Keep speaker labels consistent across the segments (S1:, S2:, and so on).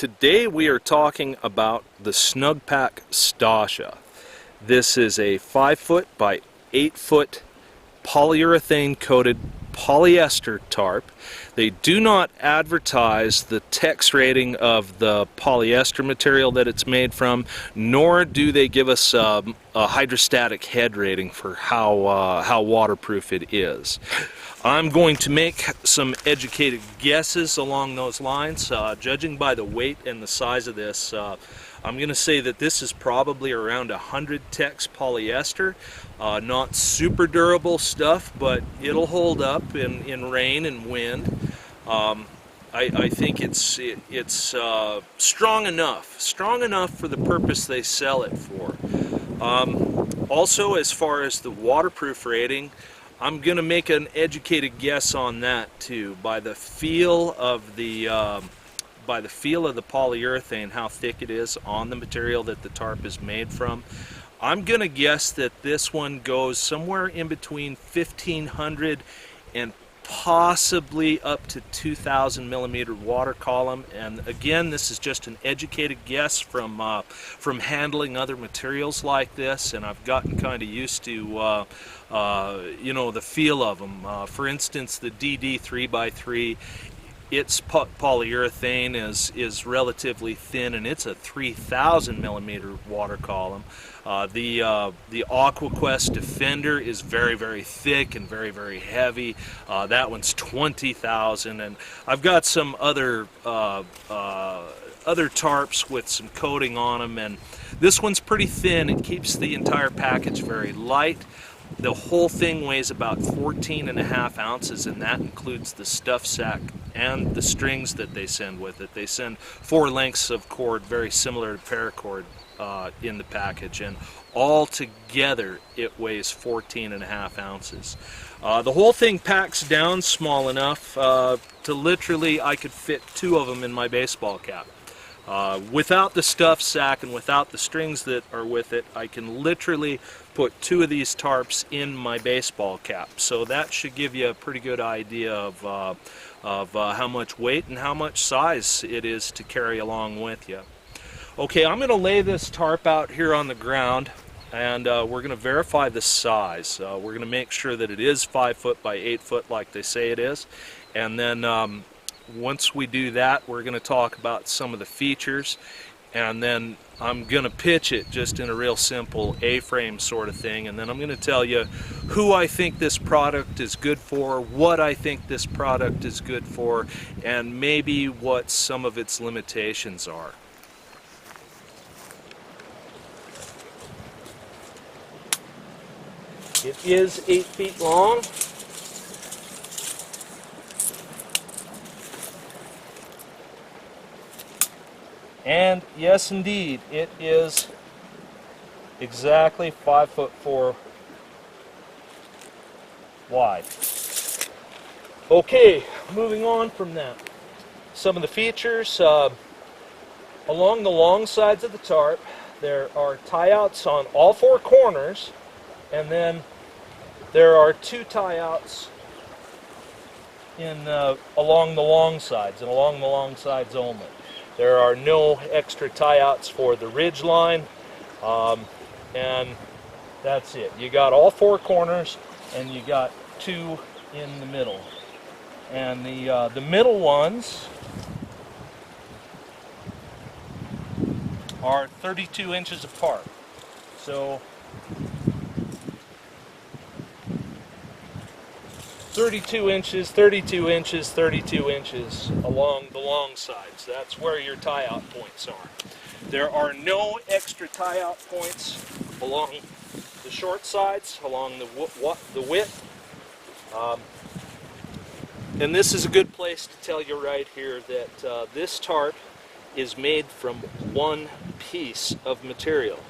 S1: Today we are talking about the Snugpak Stasha. This is a 5-foot by 8-foot polyurethane coated polyester tarp. They do not advertise the TEX rating of the polyester material that it's made from, nor do they give us a hydrostatic head rating for how waterproof it is. I'm going to make some educated guesses along those lines. Judging by the weight and the size of this, I'm going to say that this is probably around 100 TEX polyester. Not super durable stuff, but it'll hold up in rain and wind. I think it's strong enough for the purpose they sell it for. Also, as far as the waterproof rating, I'm going to make an educated guess on that too, by the feel of the polyurethane, how thick it is on the material that the tarp is made from. I'm going to guess that this one goes somewhere in between 1,500 and possibly up to 2,000 millimeter water column. And again, this is just an educated guess from handling other materials like this, and I've gotten kind of used to you know, the feel of them. For instance, the DD 3x3, its polyurethane is relatively thin, and it's a 3,000 millimeter water column. The AquaQuest Defender is very, very thick and very, very heavy. That one's 20,000, and I've got some other tarps with some coating on them, and this one's pretty thin. It keeps the entire package very light. The whole thing weighs about 14.5 ounces, and that includes the stuff sack and the strings that they send with it. They send 4 lengths of cord, very similar to paracord, in the package, and all together it weighs 14.5 ounces. The whole thing packs down small enough to literally, I could fit 2 of them in my baseball cap. Without the stuff sack and without the strings that are with it, I can literally put 2 of these tarps in my baseball cap. So that should give you a pretty good idea of how much weight and how much size it is to carry along with you. Okay, I'm going to lay this tarp out here on the ground, and we're going to verify the size. We're going to make sure that it is 5 foot by 8 foot like they say it is, and then once we do that, we're going to talk about some of the features, and then I'm going to pitch it just in a real simple A-frame sort of thing, and then I'm going to tell you who I think this product is good for, what I think this product is good for, and maybe what some of its limitations are. It is 8 feet long. And yes, indeed, it is exactly 5'4" wide. Okay, moving on from that. Some of the features, along the long sides of the tarp, there are tie-outs on all 4 corners, and then there are 2 tie-outs along the long sides, and along the long sides only. There are no extra tie-outs for the ridge line, and that's it. You got all 4 corners, and you got 2 in the middle. And the middle ones are 32 inches apart. So 32 inches, 32 inches, 32 inches along the long sides. That's where your tie-out points are. There are no extra tie-out points along the short sides, along the width. And this is a good place to tell you right here that this tarp is made from 1 piece of material.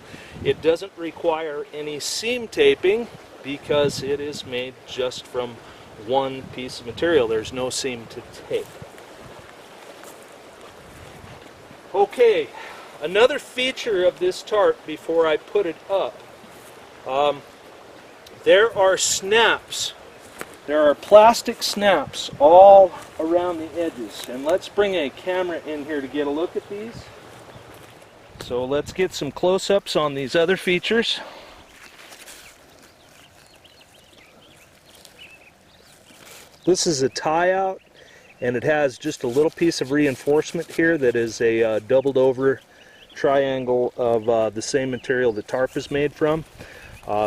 S1: It doesn't require any seam taping because it is made just from 1 piece of material. There's no seam to tape. Okay, another feature of this tarp before I put it up, there are snaps there are plastic snaps all around the edges, and let's bring a camera in here to get a look at these. So let's get some close-ups on these other features. This is a tie-out, and it has just a little piece of reinforcement here that is a doubled over triangle of the same material the tarp is made from.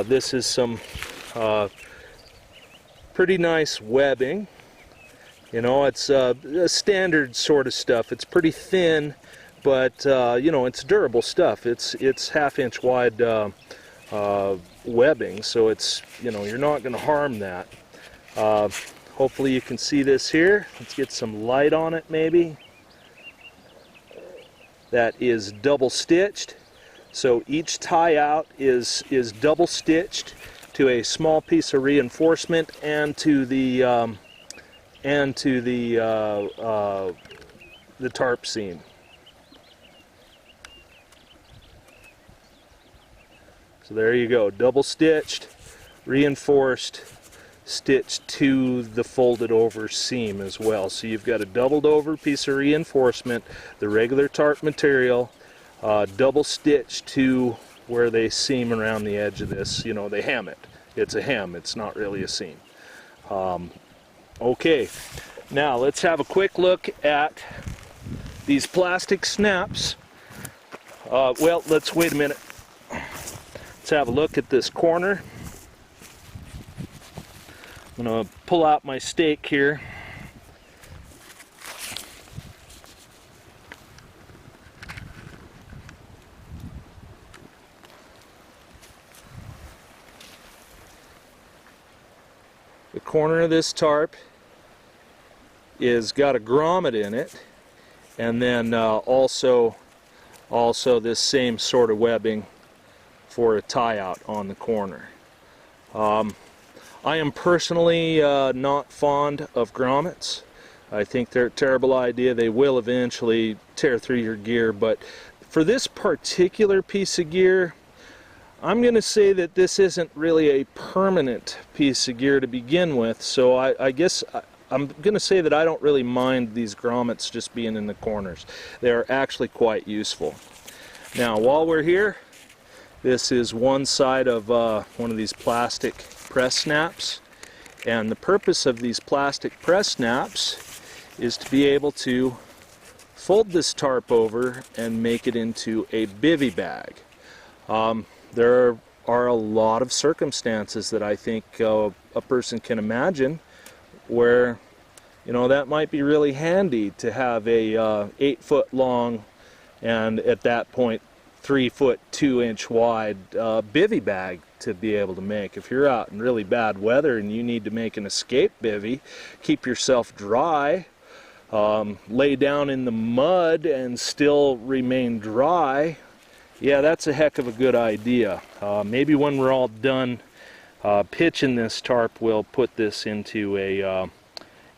S1: This is some pretty nice webbing. You know, it's a standard sort of stuff. It's pretty thin, but you know, it's durable stuff. It's 1/2 inch wide webbing, so it's, you know, you're not going to harm that. Hopefully you can see this here. Let's get some light on it maybe. That is double stitched. So each tie out is double stitched to a small piece of reinforcement and to the tarp seam. So there you go, double stitched, reinforced, stitched to the folded over seam as well. So you've got a doubled over piece of reinforcement, the regular tarp material, double stitched to where they seam around the edge of this. You know, they hem it. It's a hem, it's not really a seam. Okay, now let's have a quick look at these plastic snaps. Well, let's wait a minute. Let's have a look at this corner. I'm going to pull out my stake here. The corner of this tarp is got a grommet in it, and then also this same sort of webbing for a tie out on the corner. I am personally not fond of grommets. I think they're a terrible idea. They will eventually tear through your gear, but for this particular piece of gear, I'm going to say that this isn't really a permanent piece of gear to begin with, so I guess I'm going to say that I don't really mind these grommets just being in the corners. They're actually quite useful. Now, while we're here, this is one side of one of these plastic press snaps, and the purpose of these plastic press snaps is to be able to fold this tarp over and make it into a bivvy bag. There are a lot of circumstances that I think a person can imagine where, you know, that might be really handy to have a 8-foot long and at that point 3-foot 2-inch wide bivvy bag to be able to make. If you're out in really bad weather and you need to make an escape bivvy, keep yourself dry, lay down in the mud and still remain dry, yeah, that's a heck of a good idea. Maybe when we're all done pitching this tarp, we'll put this into a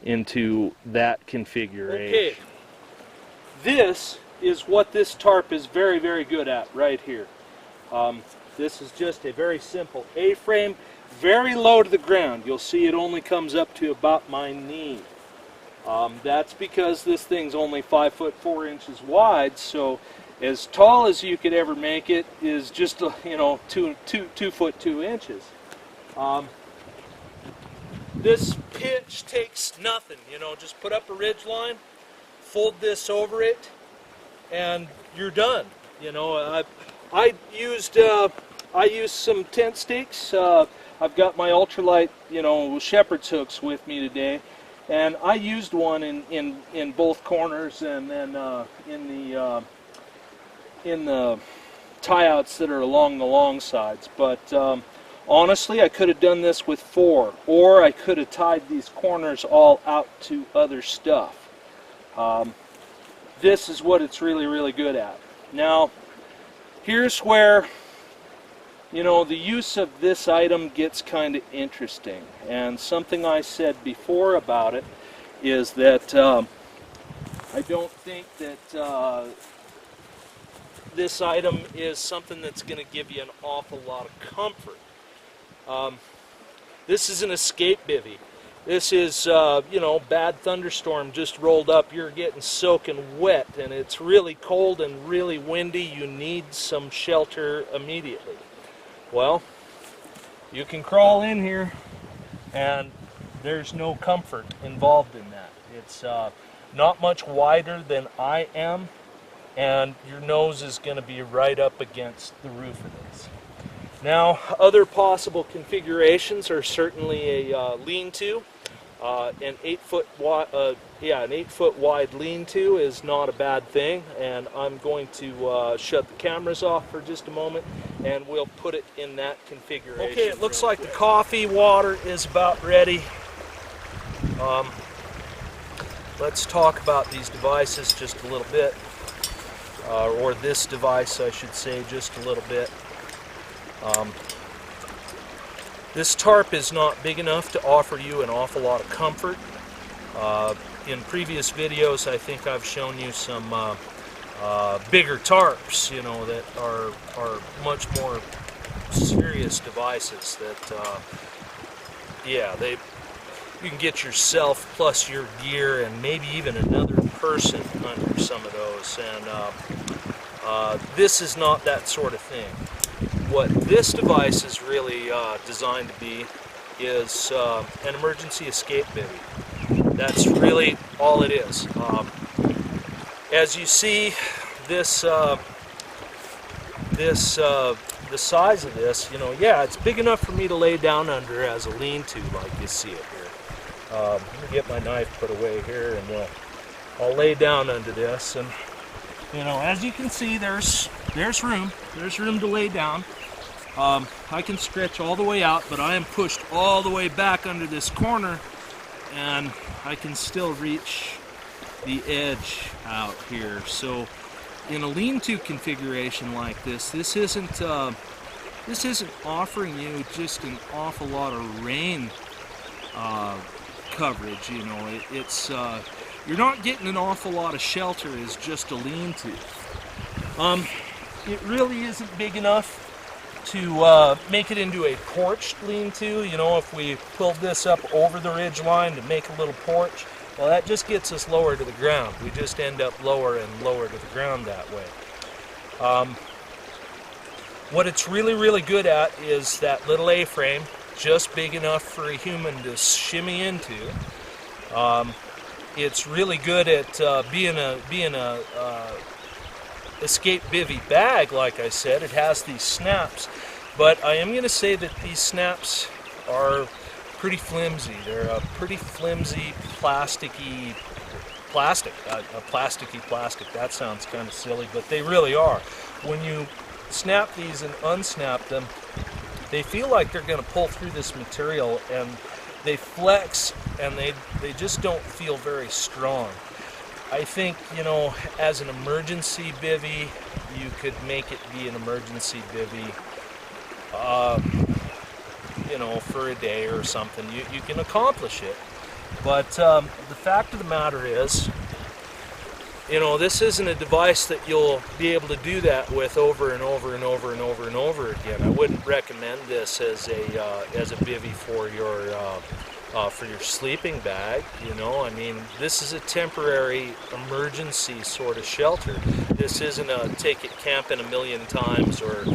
S1: into that configuration. Okay, this is what this tarp is very, very good at right here. This is just a very simple A-frame, very low to the ground. You'll see it only comes up to about my knee. That's because this thing's only 5 foot 4 inches wide, so as tall as you could ever make it is just, you know, 2 foot 2 inches. This pitch takes nothing, you know, just put up a ridge line, fold this over it, and you're done. You know, I used some tent stakes. I've got my ultralight, you know, shepherd's hooks with me today, and I used one in both corners, and then in the tie outs that are along the long sides. But honestly, I could have done this with 4, or I could have tied these corners all out to other stuff. This is what it's really, really good at. Now, here's where, you know, the use of this item gets kind of interesting. And something I said before about it is that I don't think that this item is something that's going to give you an awful lot of comfort. This is an escape bivvy. This is, you know, bad thunderstorm just rolled up. You're getting soaking wet, and it's really cold and really windy. You need some shelter immediately. Well, you can crawl in here, and there's no comfort involved in that. It's not much wider than I am, and your nose is going to be right up against the roof of this. Now, other possible configurations are certainly a lean-to. An 8 foot wide lean-to is not a bad thing, and I'm going to shut the cameras off for just a moment, and we'll put it in that configuration. Okay, it looks like the coffee water is about ready. Let's talk about these devices just a little bit, or this device, I should say, just a little bit. This tarp is not big enough to offer you an awful lot of comfort. In previous videos, I think I've shown you some bigger tarps, you know, that are much more serious devices that, yeah, you can get yourself plus your gear and maybe even another person under some of those, and this is not that sort of thing. What this device is really designed to be is an emergency escape bivvy. That's really all it is. As you see, the size of this, you know, yeah, it's big enough for me to lay down under as a lean-to, like you see it here. Let me get my knife put away here, and I'll lay down under this, and you know, as you can see, there's room. There's room to lay down. I can stretch all the way out, but I am pushed all the way back under this corner, and I can still reach the edge out here. So in a lean-to configuration like this, this isn't offering you just an awful lot of rain coverage. You know, it's you're not getting an awful lot of shelter as just a lean-to. It really isn't big enough to make it into a porched lean-to. You know, if we pulled this up over the ridge line to make a little porch, well, that just gets us lower to the ground. We just end up lower and lower to the ground that way. What it's really, really good at is that little A-frame, just big enough for a human to shimmy into. It's really good at being a escape bivvy bag, like I said. It has these snaps, but I am going to say that these snaps are pretty flimsy. They're a pretty flimsy plasticky plastic. That sounds kind of silly, but they really are. When you snap these and unsnap them, they feel like they're going to pull through this material, and they flex, and they just don't feel very strong. I think, you know, as an emergency bivvy, you could make it be an emergency bivvy, you know, for a day or something. You can accomplish it. But the fact of the matter is, you know, this isn't a device that you'll be able to do that with over and over and over and over and over again. I wouldn't recommend this as a bivvy for your sleeping bag. You know, I mean, this is a temporary emergency sort of shelter. This isn't a take it camping a million times, or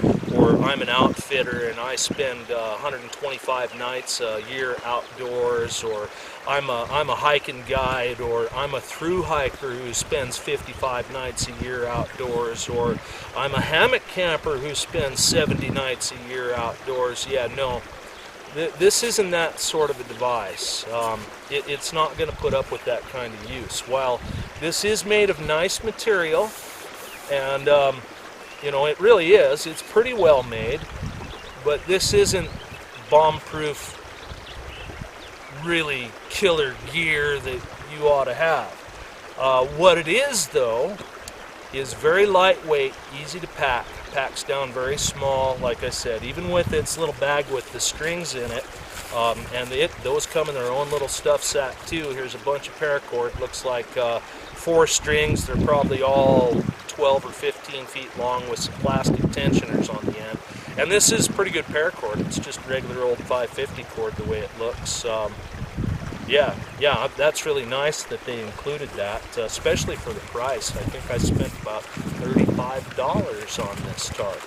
S1: I'm an outfitter and I spend 125 nights a year outdoors, or I'm a hiking guide, or I'm a thru hiker who spends 55 nights a year outdoors, or I'm a hammock camper who spends 70 nights a year outdoors. Yeah, no. This isn't that sort of a device. It's not going to put up with that kind of use. While this is made of nice material, and you know, it really is. It's pretty well made, but this isn't bomb-proof, really killer gear that you ought to have. What it is, though, is very lightweight, easy to pack. Packs down very small, like I said, even with its little bag with the strings in it. And those come in their own little stuff sack too. Here's a bunch of paracord. Looks like 4 strings. They're probably all 12 or 15 feet long with some plastic tensioners on the end. And this is pretty good paracord. It's just regular old 550 cord the way it looks. Yeah, yeah, that's really nice that they included that, especially for the price. I think I spent about $35 on this tarp.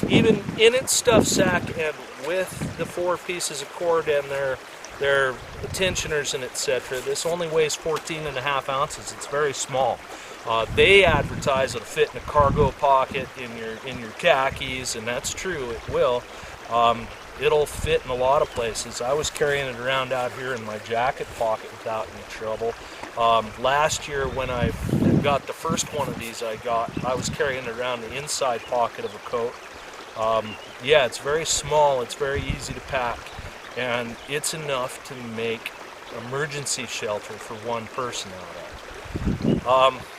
S1: Even in its stuff sack and with the 4 pieces of cord and their tensioners and etc., this only weighs 14.5 ounces. It's very small. They advertise it'll fit in a cargo pocket in your khakis, and that's true. It will. It'll fit in a lot of places. I was carrying it around out here in my jacket pocket without any trouble. Last year when I got the first one of these I was carrying it around the inside pocket of a coat. Yeah, it's very small, it's very easy to pack, and it's enough to make emergency shelter for one person out of.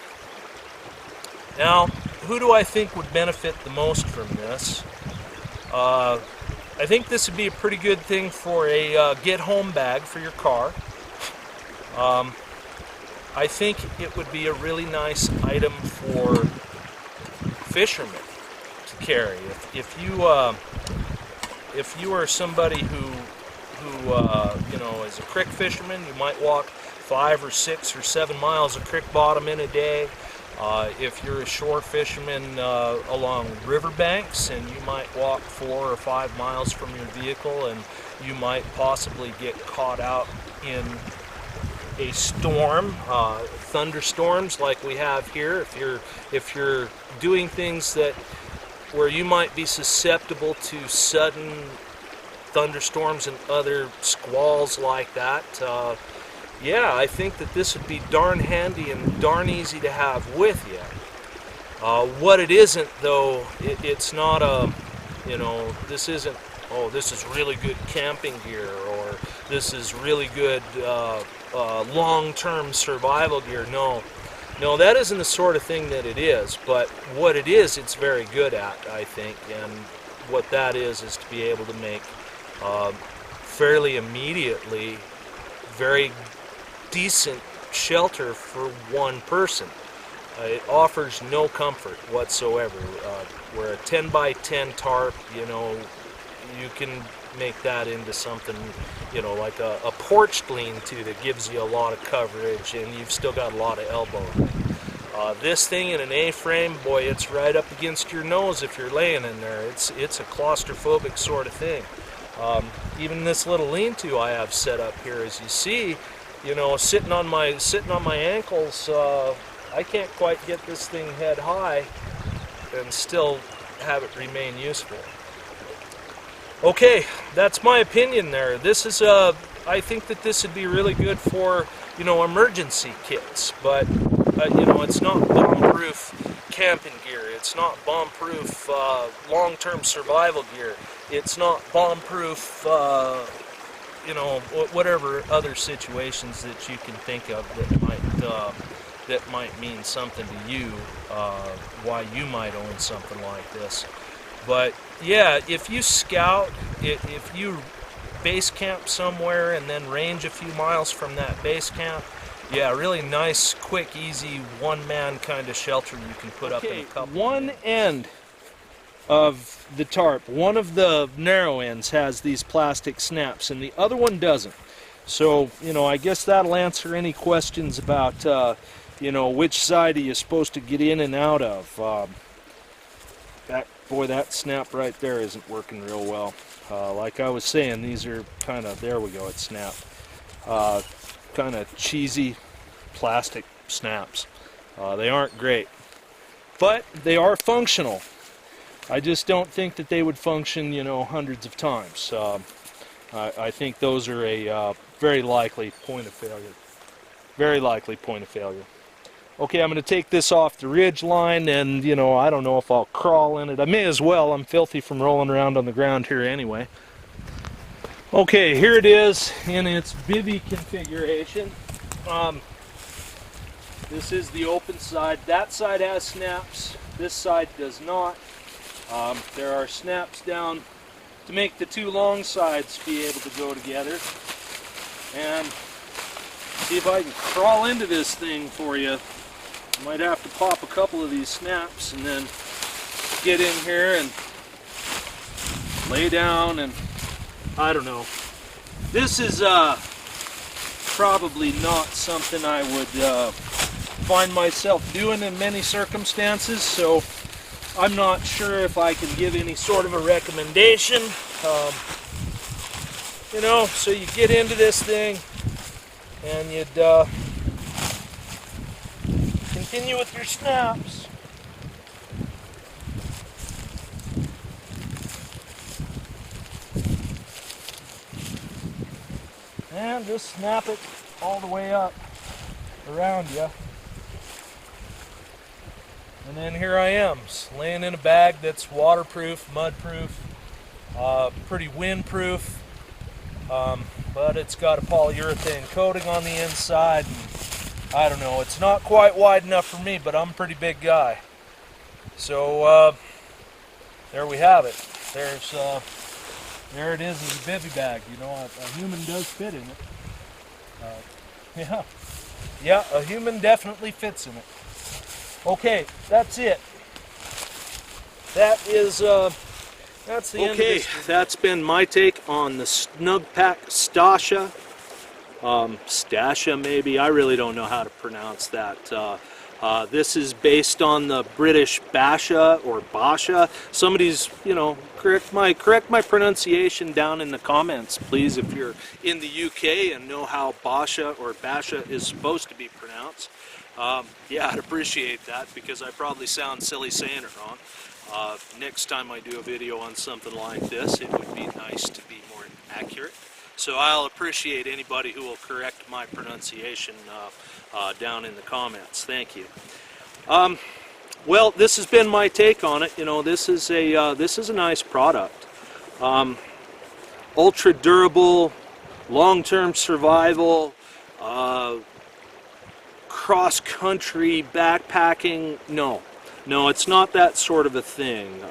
S1: Now, who do I think would benefit the most from this? I think this would be a pretty good thing for a get-home bag for your car. I think it would be a really nice item for fishermen to carry. If you are somebody who you know, is a creek fisherman, you might walk 5 or 6 or 7 miles of creek bottom in a day. If you're a shore fisherman along riverbanks, and you might walk 4 or 5 miles from your vehicle, and you might possibly get caught out in a storm, thunderstorms like we have here. If you're doing things where you might be susceptible to sudden thunderstorms and other squalls like that, yeah, I think that this would be darn handy and darn easy to have with you. What it isn't, though, it's not a, you know, this isn't, oh, this is really good camping gear, or this is really good long-term survival gear. No, that isn't the sort of thing that it is. But what it is, it's very good at, I think. And what that is to be able to make fairly immediately very decent shelter for one person. It offers no comfort whatsoever. Where a 10 by 10 tarp, you know, you can make that into something, you know, like a porch lean-to that gives you a lot of coverage, and you've still got a lot of elbow room. This thing in an A-frame, boy, it's right up against your nose if you're laying in there. It's a claustrophobic sort of thing. Even this little lean-to I have set up here, as you see, you know, sitting on my ankles, I can't quite get this thing head high and still have it remain useful. Okay, that's my opinion there. This is I think that this would be really good for, you know, emergency kits, but you know, it's not bomb-proof camping gear. It's not bomb-proof long-term survival gear. It's not bomb-proof, you know, whatever other situations that you can think of that might mean something to you, why you might own something like this. But yeah, if you scout, if you base camp somewhere and then range a few miles from that base camp, yeah, really nice, quick, easy, one-man kind of shelter you can put up in a couple. One end of the tarp, one of the narrow ends has these plastic snaps, and the other one doesn't. So, you know, I guess that'll answer any questions about, you know, which side are you supposed to get in and out of. Boy, that snap right there isn't working real well. Like I was saying, these are kind of, there we go, it snapped. Kind of cheesy plastic snaps. They aren't great, but they are functional. I just don't think that they would function, you know, hundreds of times. I think those are a very likely point of failure. Very likely point of failure. Okay, I'm going to take this off the ridge line, and, you know, I don't know if I'll crawl in it. I may as well. I'm filthy from rolling around on the ground here anyway. Okay, here it is in its Bivvy configuration. This is the open side. That side has snaps. This side does not. There are snaps down to make the two long sides be able to go together. And see if I can crawl into this thing for you. Might have to pop a couple of these snaps and then get in here and lay down, and I don't know. This is probably not something I would find myself doing in many circumstances, so I'm not sure if I can give any sort of a recommendation. You know, so you get into this thing and you'd continue with your snaps. And just snap it all the way up around you. And then here I am, laying in a bag that's waterproof, mudproof, pretty windproof, but it's got a polyurethane coating on the inside. And I don't know, it's not quite wide enough for me, but I'm a pretty big guy. So there we have it. There it is in a bivvy bag. You know, a human does fit in it. Yeah, a human definitely fits in it. Okay, that's it. That's the end of this. Okay, that's been my take on the Snugpak Stasha. Stasha, maybe. I really don't know how to pronounce that. This is based on the British Basha or Basha. Somebody's, you know, correct my pronunciation down in the comments, please, if you're in the UK and know how Basha or Basha is supposed to be pronounced. Yeah, I'd appreciate that, because I probably sound silly saying it wrong. Next time I do a video on something like this, it would be nice to be more accurate. So I'll appreciate anybody who will correct my pronunciation down in the comments. Thank you. Well, this has been my take on it. You know, this is a nice product. Ultra durable, long-term survival, cross-country backpacking. No, it's not that sort of a thing.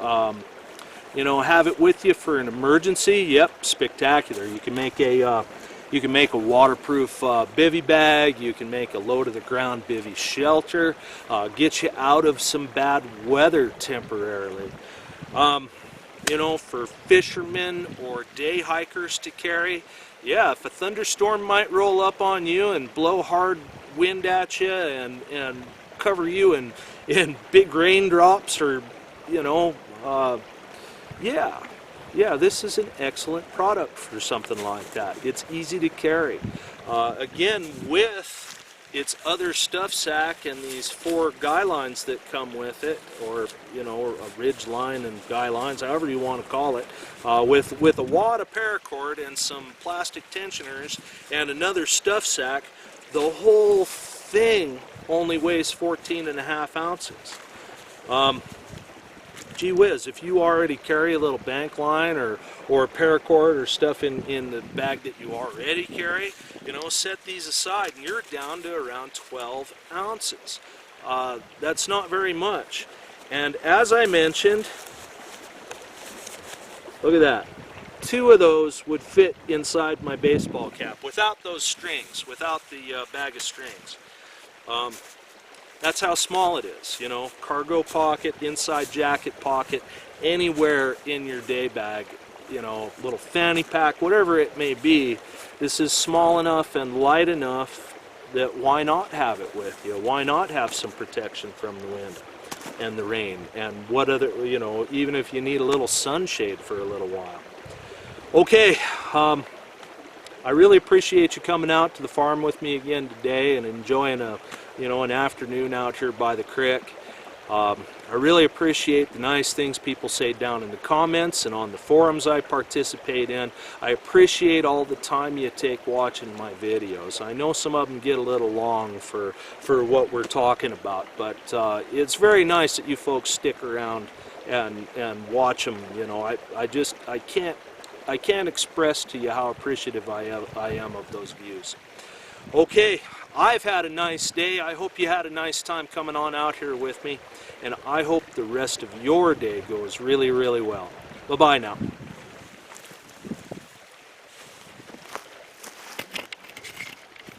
S1: You know, have it with you for an emergency. Yep, spectacular. You can make a waterproof bivvy bag. You can make a low-to-the-ground bivvy shelter. Get you out of some bad weather temporarily. You know, for fishermen or day hikers to carry. Yeah, if a thunderstorm might roll up on you and blow hard wind at you and cover you in big raindrops, or, you know, yeah, this is an excellent product for something like that. It's easy to carry. Again, with its other stuff sack and these 4 guy lines that come with it, or, you know, a ridge line and guy lines, however you want to call it, with a wad of paracord and some plastic tensioners and another stuff sack, the whole thing only weighs 14.5 ounces. Gee whiz, if you already carry a little bank line or paracord or stuff in the bag that you already carry, you know, set these aside and you're down to around 12 ounces. That's not very much. And as I mentioned, look at that. 2 of those would fit inside my baseball cap without those strings, without the bag of strings. That's how small it is, you know, cargo pocket, inside jacket pocket, anywhere in your day bag, you know, little fanny pack, whatever it may be. This is small enough and light enough that why not have it with you? Why not have some protection from the wind and the rain? And what other, you know, even if you need a little sunshade for a little while. Okay, I really appreciate you coming out to the farm with me again today and enjoying an afternoon out here by the creek. I really appreciate the nice things people say down in the comments and on the forums I participate in. I appreciate all the time you take watching my videos. I know some of them get a little long for what we're talking about, but it's very nice that you folks stick around and watch them. You know, I can't express to you how appreciative I am of those views. Okay, I've had a nice day. I hope you had a nice time coming on out here with me, and I hope the rest of your day goes really, really well. Bye-bye now.